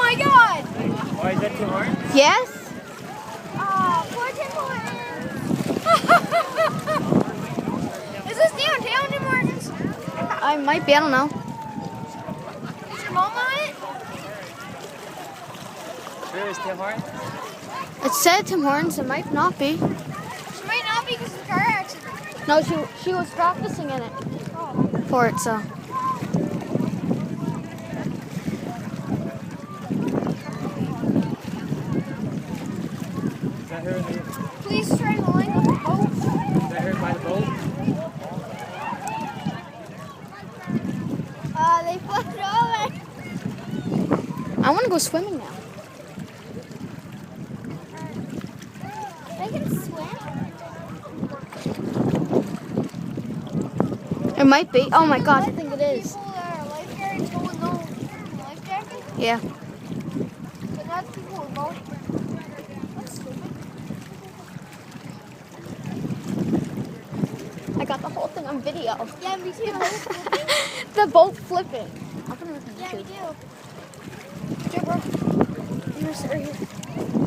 my god! Why is that Tim Hortons? Yes? Poor Tim Hortons. Is this downtown Tim Hortons? I might be, I don't know. Is your mom on it? Sure is Tim Hortons? It said Tim Hortons, it might not be. She might not be because of the car accident. No, she was practicing in it for it, so. Is that her in the... Please try to line up the boat. Is that her by the boat? They flipped it over. I want to go swimming now. They can swim. It might be. Oh my gosh, I think it is. People that are lifeguards go with no life jacket, Yeah. but not people with boat. That's stupid. I got the whole thing on video. Yeah, me too. The boat flipping. I'm gonna look at Yeah, me YouTube. too. Jump, bro. Here's right here.